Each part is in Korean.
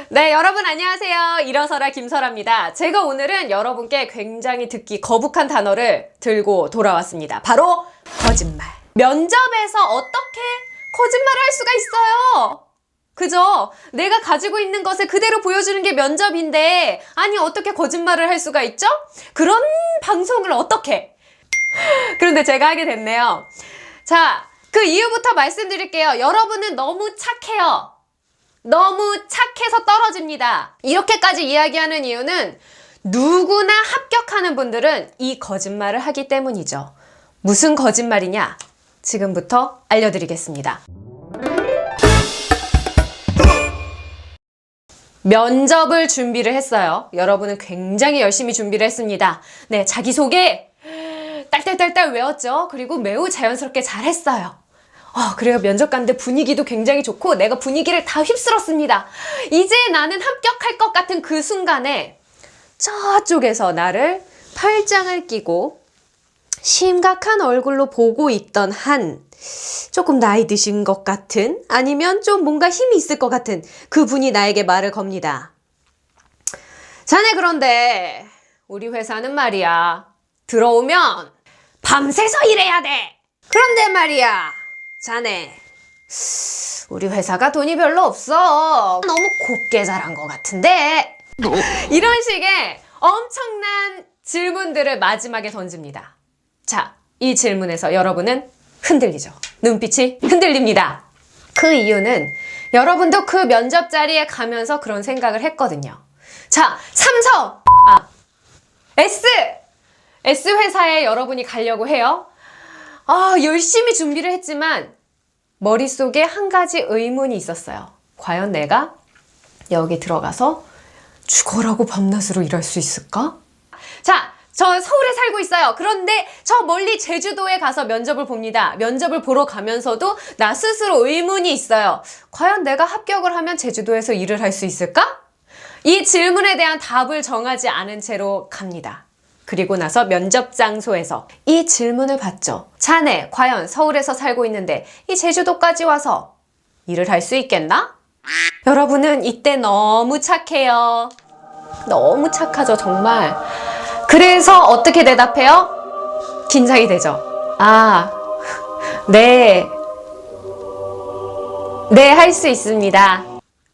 네, 여러분 안녕하세요. 일어서라 김설아입니다. 제가 오늘은 여러분께 굉장히 듣기 거북한 단어를 들고 돌아왔습니다. 바로 거짓말. 면접에서 어떻게 거짓말을 할 수가 있어요? 그죠? 내가 가지고 있는 것을 그대로 보여주는 게 면접인데, 아니 어떻게 거짓말을 할 수가 있죠? 그런 방송을 어떻게? 그런데 제가 하게 됐네요. 자, 그 이유부터 말씀드릴게요. 여러분은 너무 착해요. 너무 착해서 떨어집니다. 이렇게까지 이야기하는 이유는 누구나 합격하는 분들은 이 거짓말을 하기 때문이죠. 무슨 거짓말이냐? 지금부터 알려드리겠습니다. 면접을 준비를 했어요. 여러분은 굉장히 열심히 준비를 했습니다. 네, 자기소개 딸딸딸딸 외웠죠. 그리고 매우 자연스럽게 잘했어요. 그래요. 면접 갔는데 분위기도 굉장히 좋고 내가 분위기를 다 휩쓸었습니다. 이제 나는 합격할 것 같은 그 순간에 저쪽에서 나를 팔짱을 끼고 심각한 얼굴로 보고 있던 한 조금 나이 드신 것 같은, 아니면 좀 뭔가 힘이 있을 것 같은 그분이 나에게 말을 겁니다. 자네, 그런데 우리 회사는 말이야, 들어오면 밤새서 일해야 돼. 그런데 말이야, 자네, 우리 회사가 돈이 별로 없어. 너무 곱게 자란 것 같은데. 이런 식의 엄청난 질문들을 마지막에 던집니다. 자, 이 질문에서 여러분은 흔들리죠. 눈빛이 흔들립니다. 그 이유는 여러분도 그 면접 자리에 가면서 그런 생각을 했거든요. 자, 삼성! S 회사에 여러분이 가려고 해요. 열심히 준비를 했지만 머릿속에 한 가지 의문이 있었어요. 과연 내가 여기 들어가서 죽어라고 밤낮으로 일할 수 있을까? 자, 저 서울에 살고 있어요. 그런데 저 멀리 제주도에 가서 면접을 봅니다. 면접을 보러 가면서도 나 스스로 의문이 있어요. 과연 내가 합격을 하면 제주도에서 일을 할 수 있을까? 이 질문에 대한 답을 정하지 않은 채로 갑니다. 그리고 나서 면접 장소에서 이 질문을 받죠. 자네, 과연 서울에서 살고 있는데 이 제주도까지 와서 일을 할 수 있겠나? 여러분은 이때 너무 착해요. 너무 착하죠, 정말. 그래서 어떻게 대답해요? 긴장이 되죠. 네, 할 수 있습니다.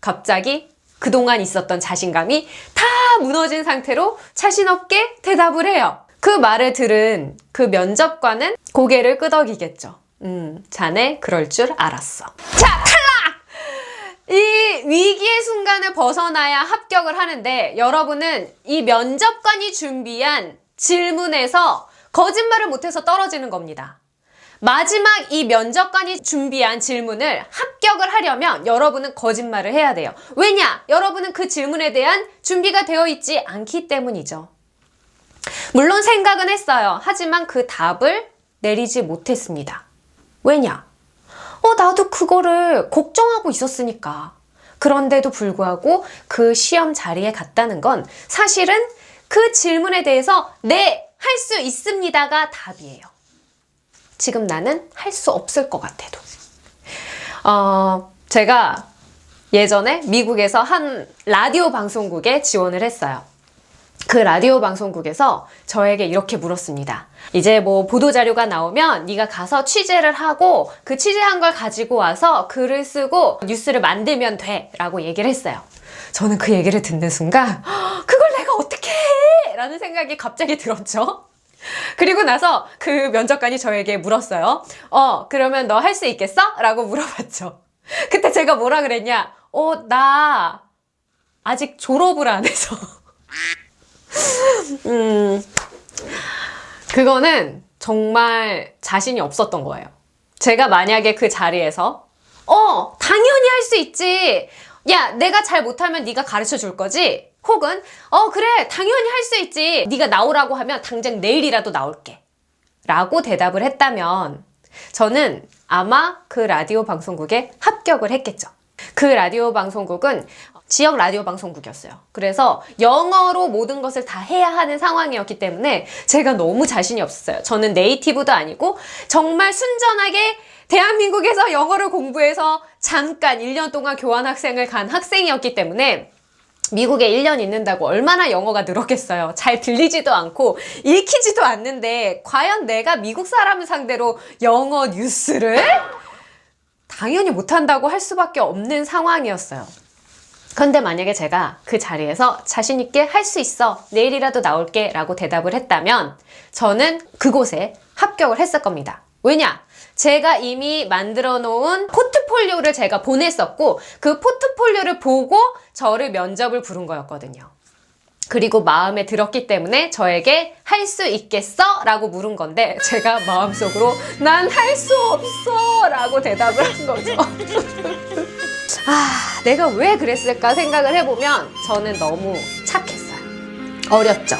갑자기 그동안 있었던 자신감이 다 무너진 상태로 자신 없게 대답을 해요. 그 말을 들은 그 면접관은 고개를 끄덕이겠죠. 자네 그럴 줄 알았어. 자, 탈락! 이 위기의 순간을 벗어나야 합격을 하는데, 여러분은 이 면접관이 준비한 질문에서 거짓말을 못해서 떨어지는 겁니다. 마지막 이 면접관이 준비한 질문을 합격을 하려면 여러분은 거짓말을 해야 돼요. 왜냐? 여러분은 그 질문에 대한 준비가 되어 있지 않기 때문이죠. 물론 생각은 했어요. 하지만 그 답을 내리지 못했습니다. 왜냐? 나도 그거를 걱정하고 있었으니까. 그런데도 불구하고 그 시험 자리에 갔다는 건 사실은 그 질문에 대해서 네, 할 수 있습니다가 답이에요. 지금 나는 할 수 없을 것 같아도. 제가 예전에 미국에서 한 라디오 방송국에 지원을 했어요. 그 라디오 방송국에서 저에게 이렇게 물었습니다. 이제 뭐 보도자료가 나오면 네가 가서 취재를 하고 그 취재한 걸 가지고 와서 글을 쓰고 뉴스를 만들면 돼 라고 얘기를 했어요. 저는 그 얘기를 듣는 순간 그걸 내가 어떻게 해? 라는 생각이 갑자기 들었죠. 그리고 나서 그 면접관이 저에게 물었어요. 그러면 너 할 수 있겠어? 라고 물어봤죠. 그때 제가 뭐라 그랬냐? 나 아직 졸업을 안 해서. 그거는 정말 자신이 없었던 거예요. 제가 만약에 그 자리에서 당연히 할 수 있지. 야, 내가 잘 못하면 네가 가르쳐 줄 거지? 혹은 그래, 당연히 할 수 있지. 네가 나오라고 하면 당장 내일이라도 나올게 라고 대답을 했다면 저는 아마 그 라디오 방송국에 합격을 했겠죠. 그 라디오 방송국은 지역 라디오 방송국이었어요. 그래서 영어로 모든 것을 다 해야 하는 상황이었기 때문에 제가 너무 자신이 없었어요. 저는 네이티브도 아니고 정말 순전하게 대한민국에서 영어를 공부해서 잠깐 1년 동안 교환학생을 간 학생이었기 때문에 미국에 1년 있는다고 얼마나 영어가 늘었겠어요. 잘 들리지도 않고 읽히지도 않는데 과연 내가 미국 사람을 상대로 영어 뉴스를? 당연히 못한다고 할 수밖에 없는 상황이었어요. 그런데 만약에 제가 그 자리에서 자신 있게 할 수 있어, 내일이라도 나올게 라고 대답을 했다면 저는 그곳에 합격을 했을 겁니다. 왜냐? 제가 이미 만들어 놓은 포트폴리오를 제가 보냈었고 그 포트폴리오를 보고 저를 면접을 부른 거였거든요. 그리고 마음에 들었기 때문에 저에게 할 수 있겠어? 라고 물은 건데 제가 마음속으로 난 할 수 없어 라고 대답을 한 거죠. 내가 왜 그랬을까 생각을 해보면 저는 너무 착했어요. 어렸죠.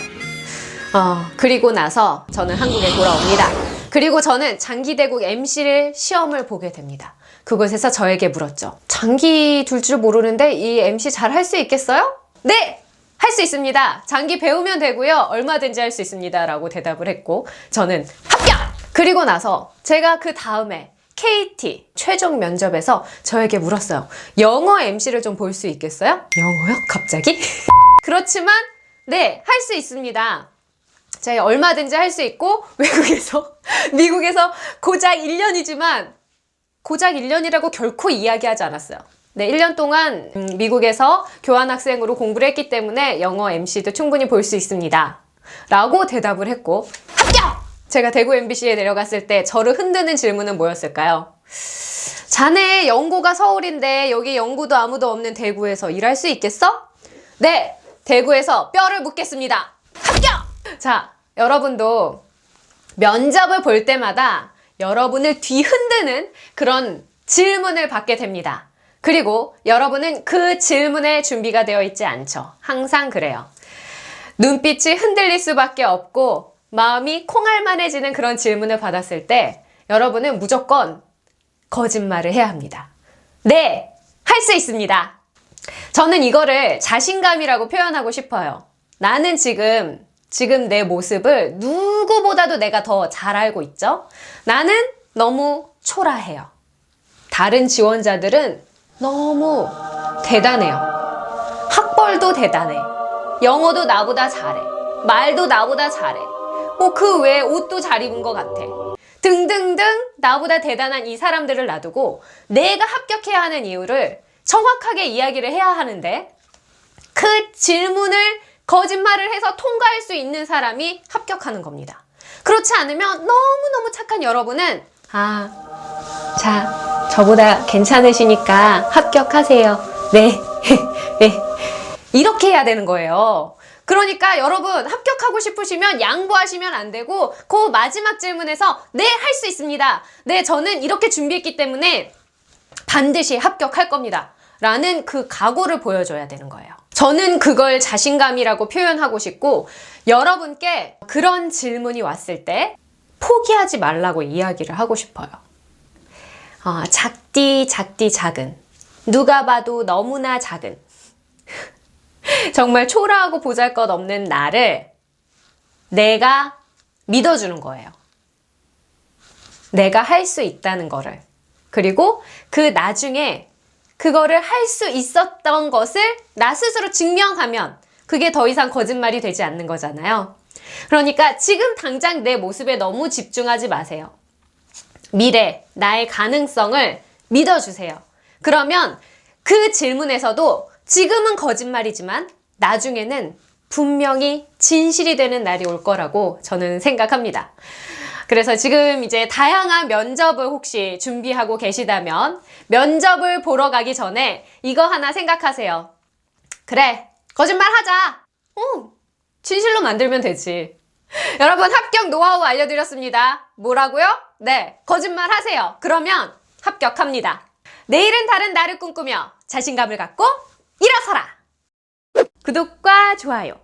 그리고 나서 저는 한국에 돌아옵니다. 그리고 저는 장기대국 MC를 시험을 보게 됩니다. 그곳에서 저에게 물었죠. 장기 둘 줄 모르는데 이 MC 잘 할 수 있겠어요? 네! 할 수 있습니다. 장기 배우면 되고요. 얼마든지 할 수 있습니다. 라고 대답을 했고 저는 합격! 그리고 나서 제가 그 다음에 KT 최종 면접에서 저에게 물었어요. 영어 MC를 좀 볼 수 있겠어요? 영어요? 갑자기? 그렇지만 네, 할 수 있습니다. 제가 얼마든지 할 수 있고 외국에서 미국에서 고작 1년이지만 고작 1년이라고 결코 이야기하지 않았어요. 네, 1년 동안 미국에서 교환학생으로 공부를 했기 때문에 영어 MC도 충분히 볼 수 있습니다. 라고 대답을 했고 합격! 제가 대구 MBC에 내려갔을 때 저를 흔드는 질문은 뭐였을까요? 자네 연고가 서울인데 여기 연고도 아무도 없는 대구에서 일할 수 있겠어? 네! 대구에서 뼈를 묻겠습니다. 합격! 자, 여러분도 면접을 볼 때마다 여러분을 뒤흔드는 그런 질문을 받게 됩니다. 그리고 여러분은 그 질문에 준비가 되어 있지 않죠. 항상 그래요. 눈빛이 흔들릴 수밖에 없고 마음이 콩알만해지는 그런 질문을 받았을 때 여러분은 무조건 거짓말을 해야 합니다. 네! 할 수 있습니다. 저는 이거를 자신감이라고 표현하고 싶어요. 나는 지금 내 모습을 누구보다도 내가 더 잘 알고 있죠? 나는 너무 초라해요. 다른 지원자들은 너무 대단해요. 학벌도 대단해. 영어도 나보다 잘해. 말도 나보다 잘해. 뭐 그 외에 옷도 잘 입은 것 같아. 등등등 나보다 대단한 이 사람들을 놔두고 내가 합격해야 하는 이유를 정확하게 이야기를 해야 하는데 그 질문을 거짓말을 해서 통과할 수 있는 사람이 합격하는 겁니다. 그렇지 않으면 너무너무 착한 여러분은 자, 저보다 괜찮으시니까 합격하세요. 네, 네. 이렇게 해야 되는 거예요. 그러니까 여러분 합격하고 싶으시면 양보하시면 안 되고 그 마지막 질문에서 네, 할 수 있습니다. 네, 저는 이렇게 준비했기 때문에 반드시 합격할 겁니다. 라는 그 각오를 보여줘야 되는 거예요. 저는 그걸 자신감이라고 표현하고 싶고 여러분께 그런 질문이 왔을 때 포기하지 말라고 이야기를 하고 싶어요. 작디 작은 누가 봐도 너무나 작은 정말 초라하고 보잘것없는 나를 내가 믿어주는 거예요. 내가 할 수 있다는 거를. 그리고 그 나중에 그거를 할 수 있었던 것을 나 스스로 증명하면 그게 더 이상 거짓말이 되지 않는 거잖아요. 그러니까 지금 당장 내 모습에 너무 집중하지 마세요. 미래, 나의 가능성을 믿어주세요. 그러면 그 질문에서도 지금은 거짓말이지만 나중에는 분명히 진실이 되는 날이 올 거라고 저는 생각합니다. 그래서 지금 이제 다양한 면접을 혹시 준비하고 계시다면 면접을 보러 가기 전에 이거 하나 생각하세요. 그래, 거짓말 하자. 진실로 만들면 되지. 여러분 합격 노하우 알려드렸습니다. 뭐라고요? 네, 거짓말 하세요. 그러면 합격합니다. 내일은 다른 나를 꿈꾸며 자신감을 갖고 일어서라. 구독과 좋아요